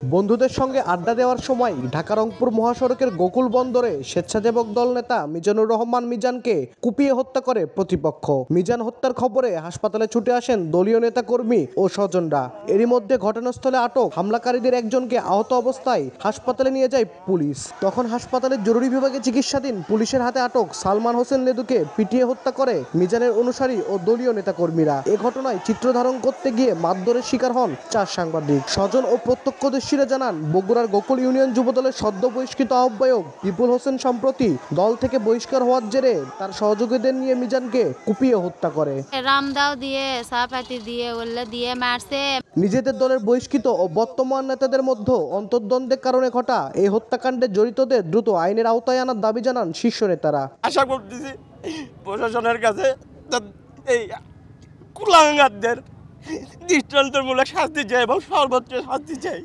বন্ধুদের সঙ্গে আড্ডা দেওয়ার সময় ঢাকা রংপুর মহাসড়কের গোকুল বন্দরে স্বেচ্ছাসেবক দল নেতা মিজানুর রহমান মিজানকে কুপিয়ে হত্যা করে প্রতিপক্ষ। মিজান হত্যার খবরে হাসপাতালে ছুটে আসেন দলীয় নেতাকর্মী ও স্বজনরা। এরই মধ্যে ঘটনাস্থলে আটক হামলাকারীদের একজনকে আহত অবস্থায় হাসপাতালে নিয়ে যায় পুলিশ। তখন হাসপাতালের জরুরি বিভাগে চিকিৎসাধীন পুলিশের হাতে আটক সালমান হোসেন লেদুকে পিটিয়ে হত্যা করে মিজানের অনুসারী ও দলীয় নেতাকর্মীরা। এ ঘটনায় চিত্র ধারণ করতে গিয়ে মারধরের শিকার হন 4 সাংবাদিক। স্বজন ও প্রত্যক্ষদর্শীরা জানান, বগুড়ার গোকুল ইউনিয়ন যুবদলের সদ্য বহিষ্কৃত আহ্বায়ক বিপুল হোসেন সম্প্রতি দল থেকে বহিষ্কার হওয়ার জেরে তার সহযোগীদের নিয়ে মিজানকে কুপিয়ে হত্যা করে। রামদাও দিয়ে সাপাতি দিয়ে ওল্লা দিয়ে মারছে। নিজেদের দলের বহিষ্কৃত ও বর্তমান নেতাদের মধ্যে অন্তর্দ্বন্দ্বের কারণে ঘটা এই হত্যাকাণ্ডে জড়িতদের দ্রুত আইনের আওতায় আনার দাবি জানান শীর্ষ নেতারা। আশা করতেছি প্রশাসনের কাছে এই কুলাঙ্গারদের দৃষ্টান্তমূলক শাস্তি চাই এবং সর্বোচ্চ শাস্তি চাই।